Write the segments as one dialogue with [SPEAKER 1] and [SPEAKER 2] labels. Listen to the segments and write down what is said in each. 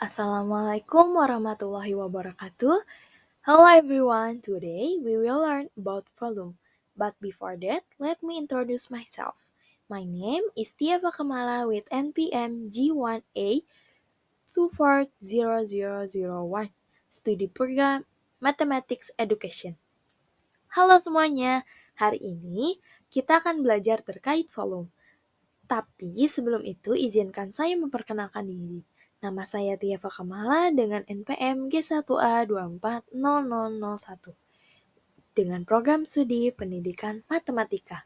[SPEAKER 1] Assalamualaikum warahmatullahi wabarakatuh. Hello everyone. Today we will learn about volume. But before that, let me introduce myself. My name is Tiava Kamala with NPM G1A 240001, Studi Program Mathematics Education. Halo semuanya. Hari ini kita akan belajar terkait volume. Tapi sebelum itu izinkan saya memperkenalkan diri. Nama saya Tiava Kamala dengan NPM G1A240001 dengan program studi pendidikan matematika.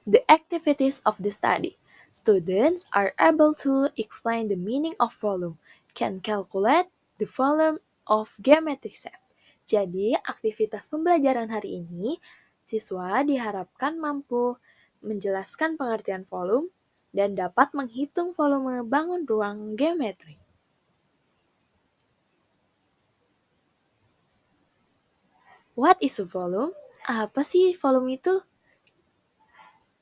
[SPEAKER 1] The activities of the study. Students are able to explain the meaning of volume, can calculate the volume of geometric shape. Jadi, aktivitas pembelajaran hari ini, siswa diharapkan mampu menjelaskan pengertian volume dan dapat menghitung volume bangun ruang geometri. What is a volume? Apa sih volume itu?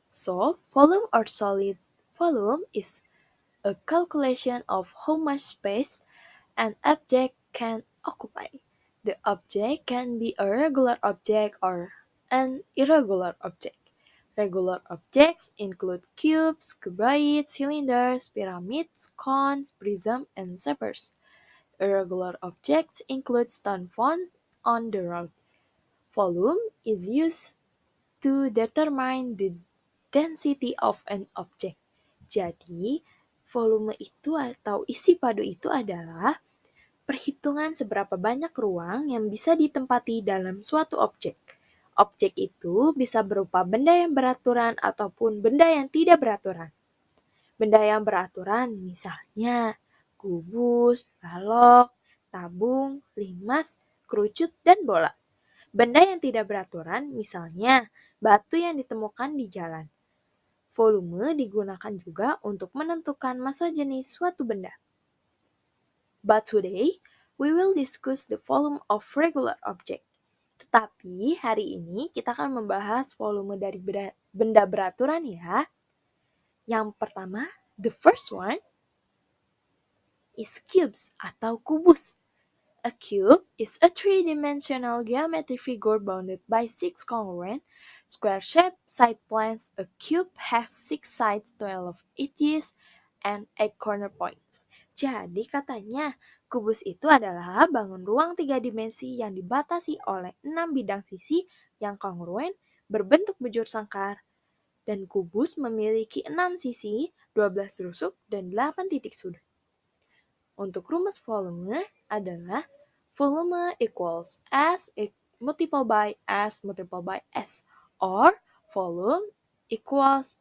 [SPEAKER 1] So, volume or solid volume is a calculation of how much space an object can occupy. The object can be a regular object or an irregular object. Regular objects include cubes, cuboids, cylinders, pyramids, cones, prisms, and shapers. Irregular objects include stone found on the road. Volume is used to determine the density of an object. Jadi, volume itu atau isi padu itu adalah perhitungan seberapa banyak ruang yang bisa ditempati dalam suatu objek. Objek itu bisa berupa benda yang beraturan ataupun benda yang tidak beraturan. Benda yang beraturan misalnya kubus, balok, tabung, limas, kerucut, dan bola. Benda yang tidak beraturan misalnya batu yang ditemukan di jalan. Volume digunakan juga untuk menentukan massa jenis suatu benda. But today, we will discuss the volume of regular object. Tetapi hari ini kita akan membahas volume dari benda beraturan ya. Yang pertama, the first one is cubes atau kubus. A cube is a three-dimensional geometric figure bounded by six congruent, square-shaped side planes. A cube has 6 sides, 12 edges, and 8 corner points. Jadi katanya, kubus itu adalah bangun ruang 3 dimensi yang dibatasi oleh 6 bidang sisi yang kongruen berbentuk bujur sangkar. Dan kubus memiliki 6 sisi, 12 rusuk, dan 8 titik sudut. Untuk rumus volume adalah volume equals S multiplied by S multiplied by S, or volume equals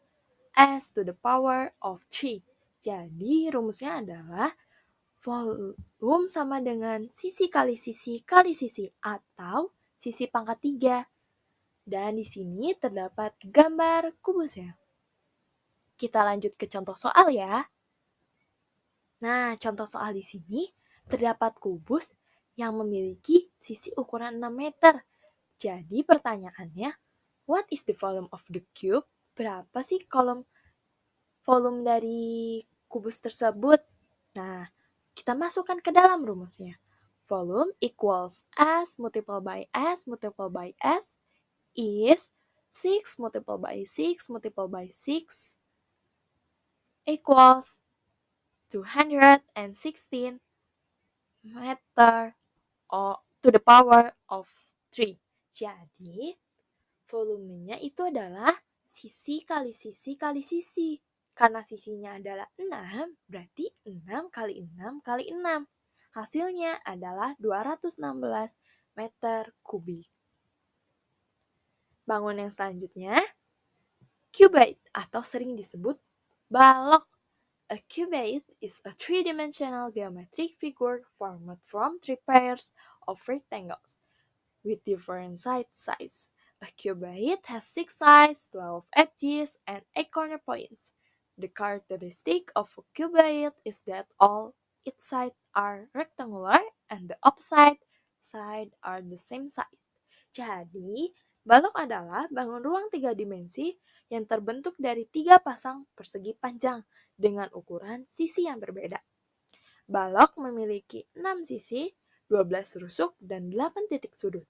[SPEAKER 1] S to the power of 3. Jadi rumusnya adalah volume sama dengan sisi kali sisi kali sisi atau sisi pangkat 3. Dan di sini terdapat gambar kubusnya. Kita lanjut ke contoh soal ya. Nah, contoh soal di sini terdapat kubus yang memiliki sisi ukuran 6 meter. Jadi pertanyaannya, what is the volume of the cube? Berapa sih volume dari kubus tersebut? Nah, kita masukkan ke dalam rumusnya. Volume equals S multiplied by S multiplied by S is 6 multiplied by 6 multiplied by 6 equals 216 meter to the power of 3. Jadi, volumenya itu adalah sisi kali sisi kali sisi. Karena sisinya adalah 6, berarti 6 kali 6 kali 6. Hasilnya adalah 216 meter kubik. Bangun yang selanjutnya, cuboid atau sering disebut balok. A cuboid is a three-dimensional geometric figure formed from 3 pairs of rectangles with different side size. A cuboid has 6 sides, 12 edges, and 8 corner points. The characteristic of a cuboid is that all its sides are rectangular and the opposite side are the same side. Jadi, balok adalah bangun ruang 3 dimensi yang terbentuk dari 3 pasang persegi panjang dengan ukuran sisi yang berbeda. Balok memiliki 6 sisi, 12 rusuk, dan 8 titik sudut.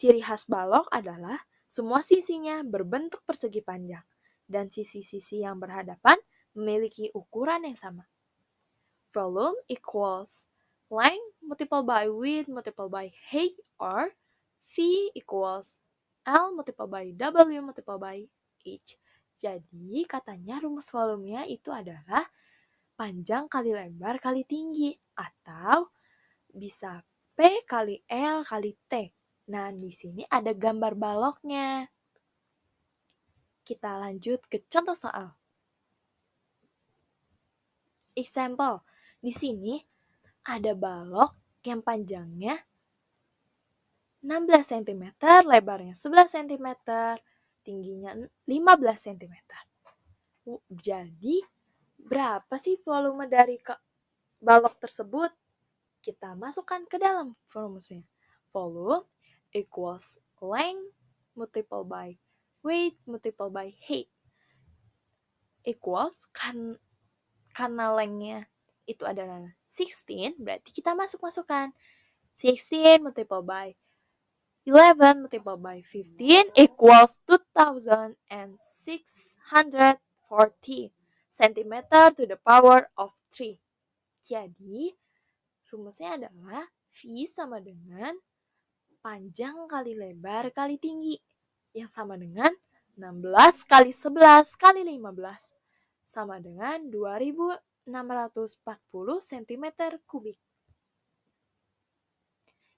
[SPEAKER 1] Ciri khas balok adalah semua sisinya berbentuk persegi panjang, dan sisi-sisi yang berhadapan memiliki ukuran yang sama. Volume equals length multiplied by width multiplied by height, or V equals L multiplied by W multiplied by H. Jadi katanya rumus volumenya itu adalah panjang kali lebar kali tinggi, atau bisa P kali L kali T. Nah, di sini ada gambar baloknya. Kita lanjut ke contoh soal. Example, di sini ada balok yang panjangnya 16 cm, lebarnya 11 cm, tingginya 15 cm. Jadi, berapa sih volume dari balok tersebut? Kita masukkan ke dalam rumusnya. Volume equals length multiplied by weight multiplied by height equals karena lengthnya itu adalah 16, berarti kita masukkan 16 multiplied by 11 multiplied by 15 equals 2640 cm to the power of 3. Jadi, rumusnya adalah V sama dengan panjang kali lebar kali tinggi, yang sama dengan 16 kali 11 kali 15, sama dengan 2640 cm kubik.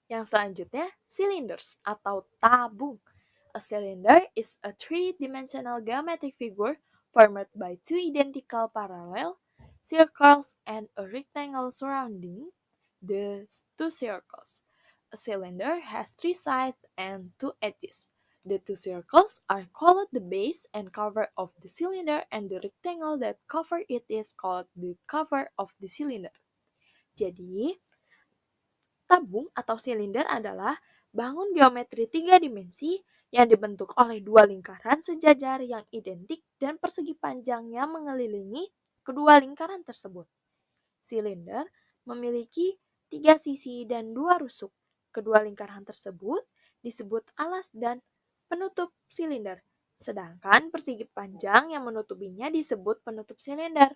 [SPEAKER 1] Yang selanjutnya, cylinders atau tabung. A cylinder is a three-dimensional geometric figure formed by two identical parallel circles and a rectangle surrounding the two circles. A cylinder has three sides and two edges. The two circles are called the base and cover of the cylinder, and the rectangle that cover it is called the cover of the cylinder. Jadi, tabung atau silinder adalah bangun geometri 3 dimensi yang dibentuk oleh dua lingkaran sejajar yang identik dan persegi panjang yang mengelilingi kedua lingkaran tersebut. Silinder memiliki 3 sisi dan 2 rusuk. Kedua lingkaran tersebut disebut alas dan penutup silinder, sedangkan persegi panjang yang menutupinya disebut penutup silinder.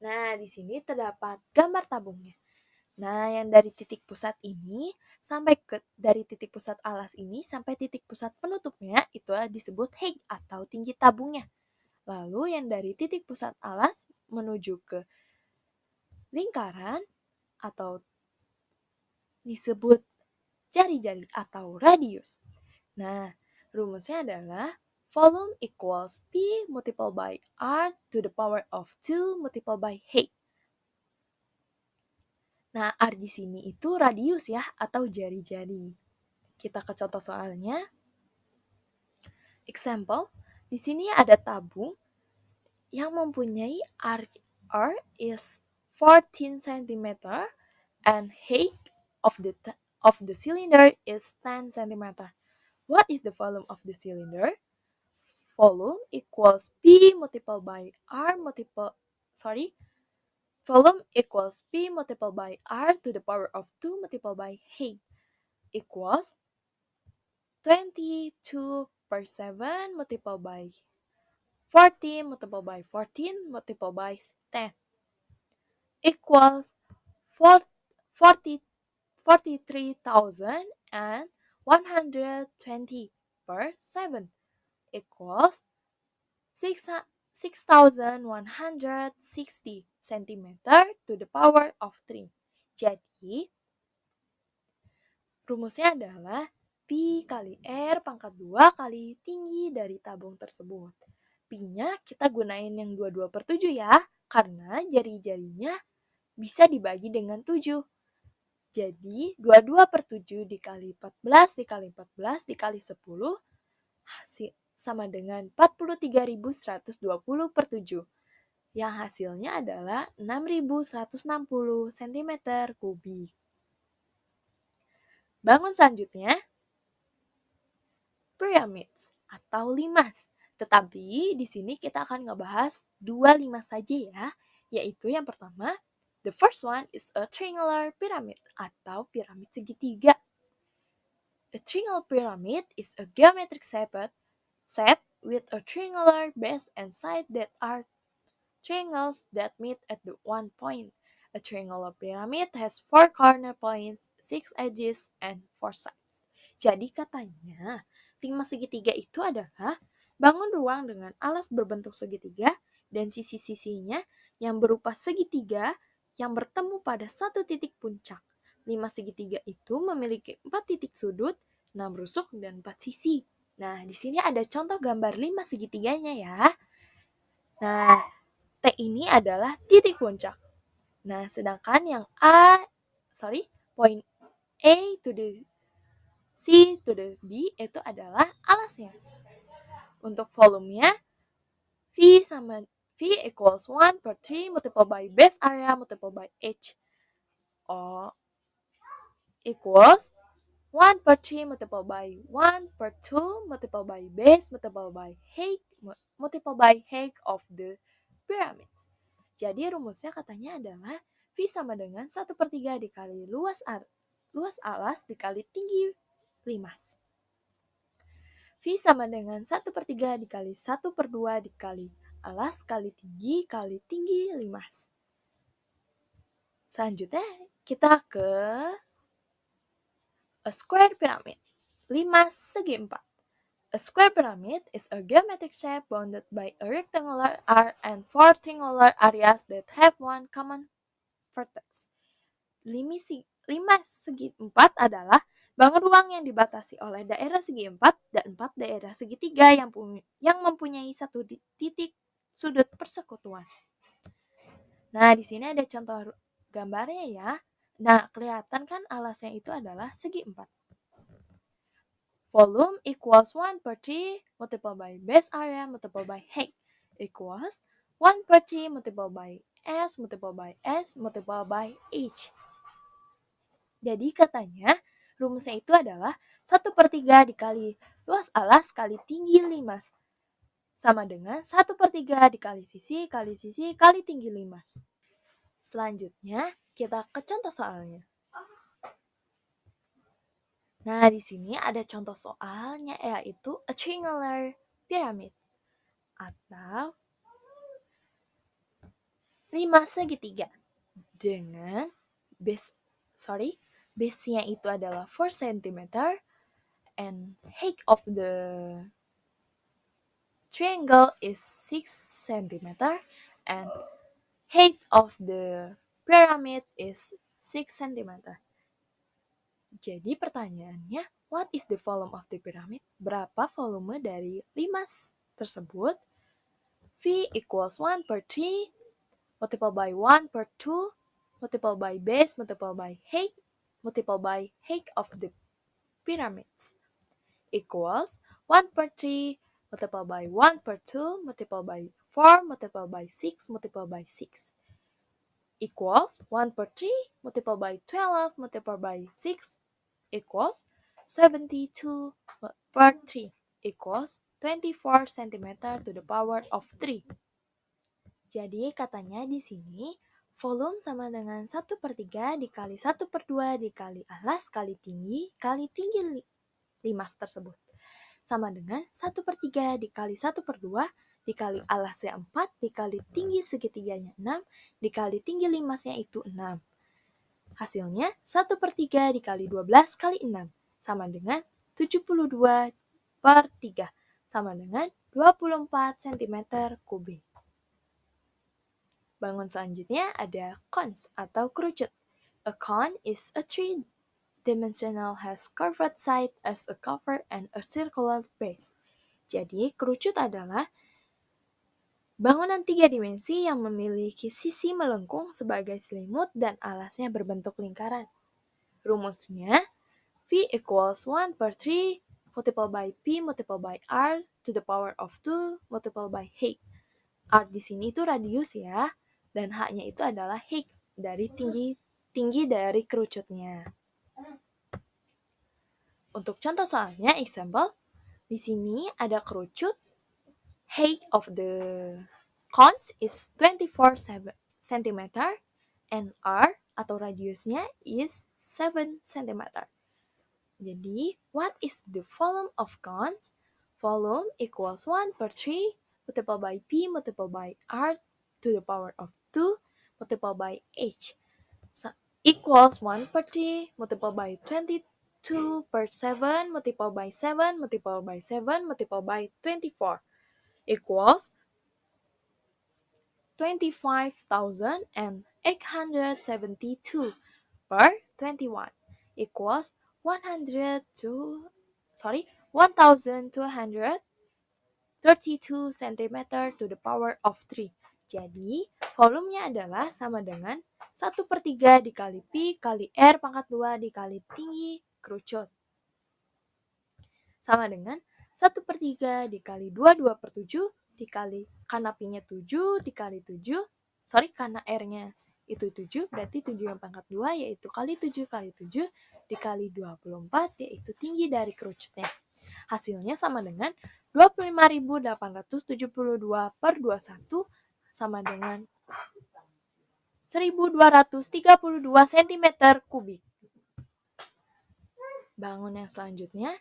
[SPEAKER 1] Nah, di sini terdapat gambar tabungnya. Nah, yang dari titik pusat ini sampai dari titik pusat alas ini sampai titik pusat penutupnya itu disebut height atau tinggi tabungnya. Lalu yang dari titik pusat alas menuju ke lingkaran atau disebut jari-jari atau radius. Nah, rumusnya adalah volume equals P multiplied by R to the power of 2 multiplied by height. Nah, R di sini itu radius ya, atau jari-jari. Kita ke contoh soalnya. Example, di sini ada tabung yang mempunyai R is 14 cm and height of the cylinder is 10 cm. What is the volume of the cylinder? Volume equals P multiplied by R Volume equals P multiplied by R to the power of 2 multiplied by height equals 22 per 7 multiplied by 14 multiplied by 14 multiplied by 10 equals 43,120 per 7 equals 6,160 cm to the power of 3. Jadi, rumusnya adalah Pi kali R pangkat 2 kali tinggi dari tabung tersebut. Pi-nya kita gunain yang 22 per 7 ya, karena jari-jarinya bisa dibagi dengan 7. Jadi, 22 per 7 dikali 14 dikali 14 dikali 10 sama dengan 43.120 per 7. Yang hasilnya adalah 6.160 cm kubik. Bangun selanjutnya, pyramids. atau limas. Tetapi di sini kita akan ngebahas 2 limas saja ya, yaitu yang pertama, the first one is a triangular pyramid atau piramid segitiga. A triangular pyramid is a geometric shape with a triangular base and sides that are triangles that meet at the one point. A triangular pyramid has 4 corner points, 6 edges, and 4 sides. Jadi katanya, lima segitiga itu adalah bangun ruang dengan alas berbentuk segitiga dan sisi-sisinya yang berupa segitiga yang bertemu pada satu titik puncak. Lima segitiga itu memiliki 4 titik sudut, 6 rusuk, dan 4 sisi. Nah, di sini ada contoh gambar 5 segitiganya ya. Nah, T ini adalah titik puncak. Nah, sedangkan yang point A to the C to the B itu adalah alasnya. Untuk volumenya, V equals 1 per 3 multiplied by base area multiplied by H. O equals 1 per 3 multiplied by 1 per 2 multiplied by base multiplied by height multiplied by height of the pyramids. Jadi rumusnya katanya adalah V sama dengan 1 per 3 dikali luas alas dikali tinggi limas. V sama dengan 1 per 3 dikali 1 per 2 dikali alas kali tinggi limas. Selanjutnya kita ke a square pyramid. Limas segi 4. A square pyramid is a geometric shape bounded by a rectangular arc and 4 triangular areas that have one common vertex. Limas segi 4 adalah bangun ruang yang dibatasi oleh daerah segi 4 dan 4 daerah segitiga yang mempunyai satu titik sudut persekutuan. Nah, di sini ada contoh gambarnya ya. Nah, kelihatan kan alasnya itu adalah segi 4. Volume equals 1 per 3 multiplied by base area multiplied by height equals 1 per 3 multiplied by S multiplied by S multiplied by H. Jadi katanya rumusnya itu adalah 1 per 3 dikali luas alas kali tinggi limas sama dengan 1 per 3 dikali sisi kali tinggi limas. Selanjutnya kita ke contoh soalnya. Nah, di sini ada contoh soalnya yaitu a triangular pyramid atau limas segitiga dengan base-nya itu adalah 4 cm and height of the triangle is 6 cm and height of the pyramid is 6 cm. Jadi pertanyaannya, what is the volume of the pyramid? Berapa volume dari limas tersebut? V equals 1 per 3 multiplied by 1 per 2 multiplied by base multiplied by height multiplied by height of the pyramids equals 1 per 3 multiplied by 1 per 2 multiplied by 4 multiplied by 6 multiplied by 6 equals 1 per 3 multiplied by 12 multiplied by 6 equals 72 per 3 equals 24 cm to the power of 3. Jadi katanya di sini volume sama dengan 1 per 3 dikali 1 per 2 dikali alas kali tinggi limas tersebut. Sama dengan 1 per 3 dikali 1 per 2 dikali alasnya 4 dikali tinggi segitiganya 6 dikali tinggi limasnya itu 6. Hasilnya 1 per 3 dikali 12 kali 6 sama dengan 72 per 3 sama dengan 24 cm kubik. Bangun selanjutnya ada cones atau kerucut. A cone is a three-dimensional has curved side as a cover and a circular base. Jadi kerucut adalah bangunan 3 dimensi yang memiliki sisi melengkung sebagai selimut dan alasnya berbentuk lingkaran. Rumusnya V equals 1 per 3 multiplied by P multiplied by R to the power of 2 multiplied by height. R di sini itu radius ya, dan H-nya itu adalah height dari tinggi dari kerucutnya. Untuk contoh soalnya, example, Di sini ada kerucut. Height of the cones is 24 cm and R atau radiusnya is 7 cm. Jadi, what is the volume of cones? Volume equals 1 per 3 multiplied by P multiplied by R to the power of 2 multiplied by H equals 1 per 3 multiplied by 22 per 7 multiplied by 7 multiplied by 7 multiplied by 24 equals 25,872 per 21 equals 1,232 cm to the power of 3. Jadi, volumenya adalah sama dengan 1 per 3 dikali Pi kali R pangkat 2 dikali tinggi kerucut. Sama dengan 1 per 3 dikali 2 per 7 dikali, karena Pi-nya 7 dikali 7, karena R-nya itu 7, berarti 7 yang pangkat 2 yaitu kali 7 kali 7 dikali 24 yaitu tinggi dari kerucutnya. Hasilnya sama dengan 25.872 per 21 sama dengan 1.232 cm kubik. Bangun yang selanjutnya,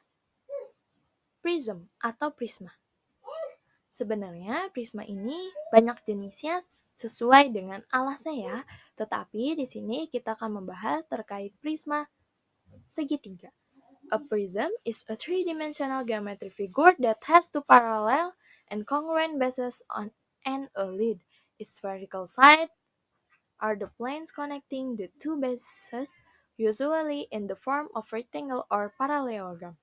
[SPEAKER 1] prism atau prisma. Sebenarnya prisma ini banyak jenisnya sesuai dengan alasnya ya, tetapi di sini kita akan membahas terkait prisma segitiga. A prism is a three-dimensional geometric figure that has two parallel and congruent bases and a lid. Its vertical side are the planes connecting the two bases, usually in the form of rectangle or parallelogram.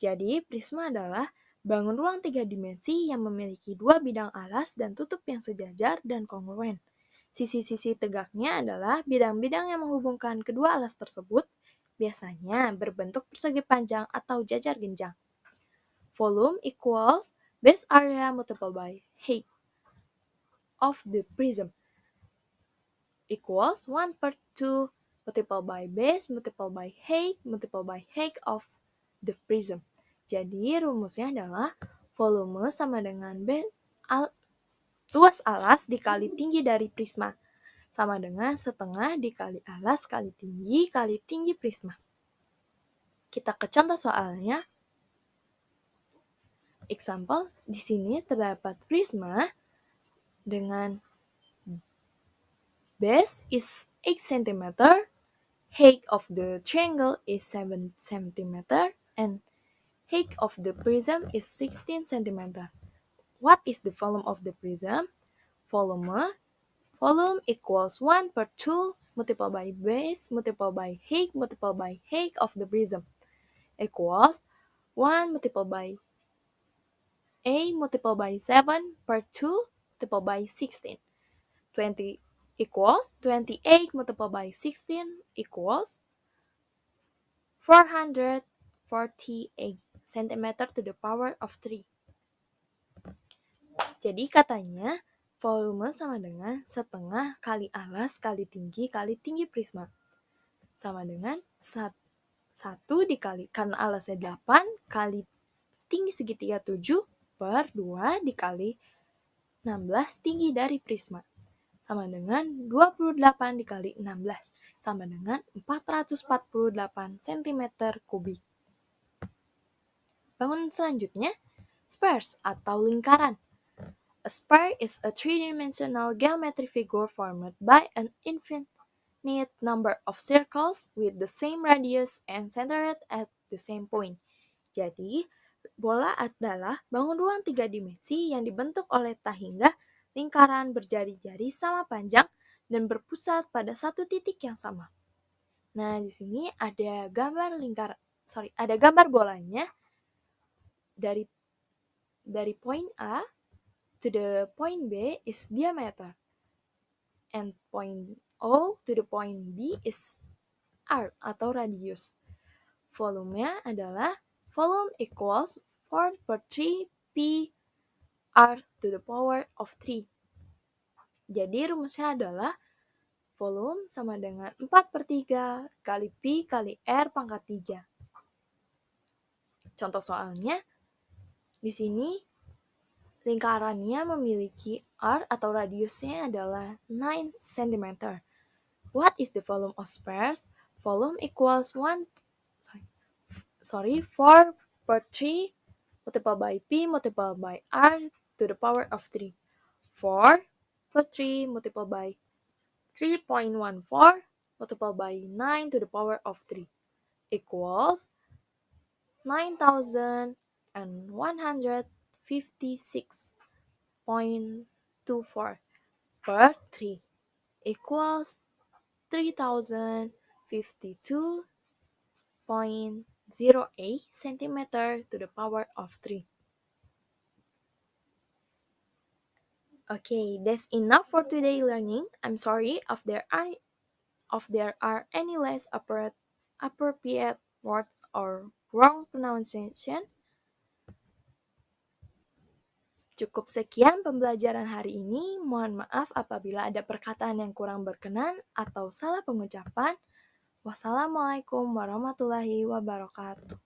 [SPEAKER 1] Jadi, prisma adalah bangun ruang 3 dimensi yang memiliki 2 bidang alas dan tutup yang sejajar dan kongruen. Sisi-sisi tegaknya adalah bidang-bidang yang menghubungkan kedua alas tersebut, biasanya berbentuk persegi panjang atau jajar genjang. Volume equals base area multiplied by height of the prism equals 1 per 2 multiplied by base multiplied by height of the prism. Jadi rumusnya adalah volume sama dengan luas alas dikali tinggi dari prisma, sama dengan setengah dikali alas kali tinggi prisma. Kita ke contoh soalnya. Example, di sini terdapat prisma dengan base is 8 cm, height of the triangle is 7 cm, and height of the prism is 16 cm. What is the volume of the prism? Volume equals 1 per 2 multiplied by base multiplied by height of the prism equals 1 multiplied by A multiplied by 7 per 2 multiplied by 16. 20 equals 28 multiplied by 16 equals 448 cm to the power of 3. Jadi katanya volume sama dengan setengah kali alas kali tinggi prisma. Sama dengan 1 dikali, karena alasnya 8 kali tinggi segitiga 7 per 2 dikali 16 tinggi dari prisma. Sama dengan 28 dikali 16, sama dengan 448 cm kubik. Bangunan selanjutnya, spheres atau lingkaran. A sphere is a three-dimensional geometric figure formed by an infinite number of circles with the same radius and centered at the same point. Jadi, bola adalah bangun ruang 3 dimensi yang dibentuk oleh tahingga lingkaran berjari-jari sama panjang dan berpusat pada satu titik yang sama. Nah, di sini ada gambar ada gambar bolanya dari point A to the point B is diameter, and point O to the point B is R atau radius. Volumenya adalah volume equals 4 per 3 P R to the power of 3. Jadi rumusnya adalah volume sama dengan 4 per 3 kali P kali R pangkat 3. Contoh soalnya, Di sini lingkarannya memiliki arc atau radiusnya adalah 9 cm. What is the volume of spares? Volume equals 4 per 3 multiplied by P multiplied by R to the power of 3. 4 per 3 multiplied by 3.14 multiplied by 9 to the power of 3 equals 9,156.24 per 3 equals 3,052.08 centimeter to the power of 3. Okay, that's enough for today learning. I'm sorry if there are any less appropriate words or wrong pronunciation. Cukup sekian pembelajaran hari ini. Mohon maaf apabila ada perkataan yang kurang berkenan atau salah pengucapan. Wassalamualaikum warahmatullahi wabarakatuh.